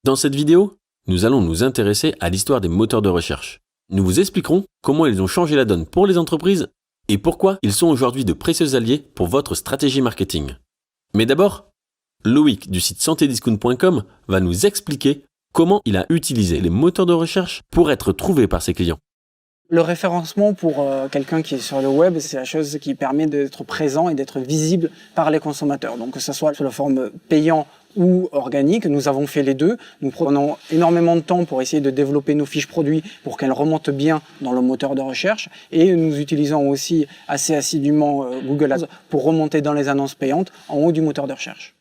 Dans cette vidéo, nous allons nous intéresser à l'histoire des moteurs de recherche. Nous vous expliquerons comment ils ont changé la donne pour les entreprises et pourquoi ils sont aujourd'hui de précieux alliés pour votre stratégie marketing. Mais d'abord, Loïc du site santediscount.com va nous expliquer comment il a utilisé les moteurs de recherche pour être trouvé par ses clients. Le référencement pour quelqu'un qui est sur le web, c'est la chose qui permet d'être présent et d'être visible par les consommateurs. Donc que ce soit sous la forme payant ou organique, nous avons fait les deux. Nous prenons énormément de temps pour essayer de développer nos fiches produits pour qu'elles remontent bien dans le moteur de recherche. Et nous utilisons aussi assez assidûment Google Ads pour remonter dans les annonces payantes en haut du moteur de recherche.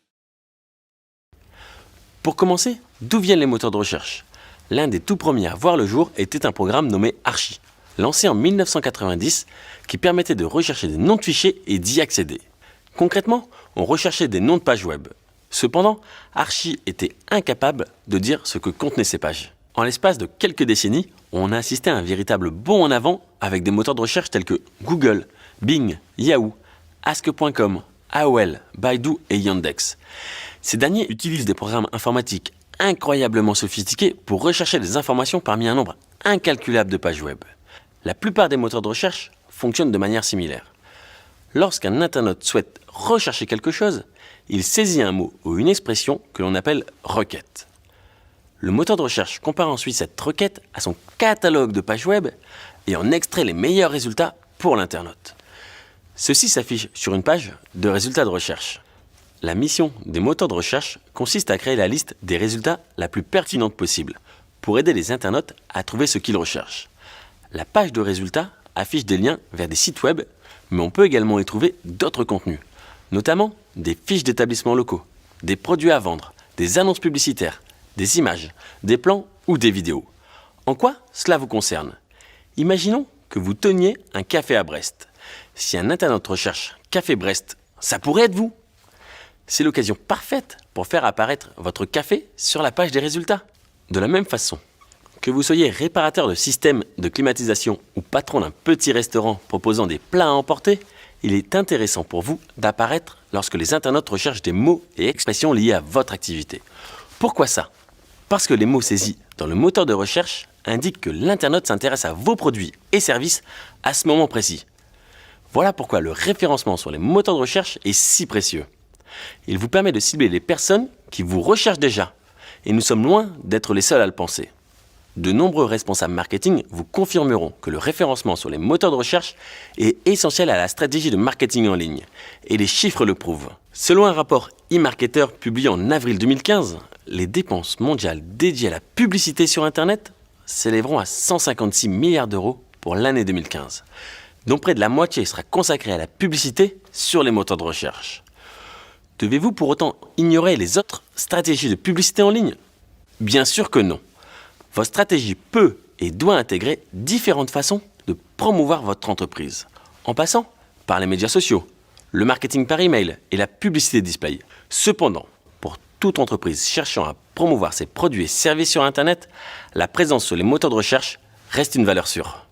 Pour commencer, d'où viennent les moteurs de recherche ? L'un des tout premiers à voir le jour était un programme nommé Archie, lancé en 1990, qui permettait de rechercher des noms de fichiers et d'y accéder. Concrètement, on recherchait des noms de pages web. Cependant, Archie était incapable de dire ce que contenaient ces pages. En l'espace de quelques décennies, on a assisté à un véritable bond en avant avec des moteurs de recherche tels que Google, Bing, Yahoo, Ask.com, AOL, Baidu et Yandex. Ces derniers utilisent des programmes informatiques incroyablement sophistiqués pour rechercher des informations parmi un nombre incalculable de pages web. La plupart des moteurs de recherche fonctionnent de manière similaire. Lorsqu'un internaute souhaite rechercher quelque chose, il saisit un mot ou une expression que l'on appelle requête. Le moteur de recherche compare ensuite cette requête à son catalogue de pages web et en extrait les meilleurs résultats pour l'internaute. Ceci s'affiche sur une page de résultats de recherche. La mission des moteurs de recherche consiste à créer la liste des résultats la plus pertinente possible pour aider les internautes à trouver ce qu'ils recherchent. La page de résultats affiche des liens vers des sites web, mais on peut également y trouver d'autres contenus, notamment des fiches d'établissements locaux, des produits à vendre, des annonces publicitaires, des images, des plans ou des vidéos. En quoi cela vous concerne ? Imaginons que vous teniez un café à Brest. Si un internaute recherche Café Brest, ça pourrait être vous. C'est l'occasion parfaite pour faire apparaître votre café sur la page des résultats. De la même façon, que vous soyez réparateur de systèmes de climatisation ou patron d'un petit restaurant proposant des plats à emporter, il est intéressant pour vous d'apparaître lorsque les internautes recherchent des mots et expressions liés à votre activité. Pourquoi ça ? Parce que les mots saisis dans le moteur de recherche indiquent que l'internaute s'intéresse à vos produits et services à ce moment précis. Voilà pourquoi le référencement sur les moteurs de recherche est si précieux. Il vous permet de cibler les personnes qui vous recherchent déjà. Et nous sommes loin d'être les seuls à le penser. De nombreux responsables marketing vous confirmeront que le référencement sur les moteurs de recherche est essentiel à la stratégie de marketing en ligne. Et les chiffres le prouvent. Selon un rapport eMarketer publié en avril 2015, les dépenses mondiales dédiées à la publicité sur Internet s'élèveront à 156 milliards d'euros pour l'année 2015. dont près de la moitié sera consacrée à la publicité sur les moteurs de recherche. Devez-vous pour autant ignorer les autres stratégies de publicité en ligne ? Bien sûr que non. Votre stratégie peut et doit intégrer différentes façons de promouvoir votre entreprise, en passant par les médias sociaux, le marketing par email et la publicité display. Cependant, pour toute entreprise cherchant à promouvoir ses produits et services sur Internet, la présence sur les moteurs de recherche reste une valeur sûre.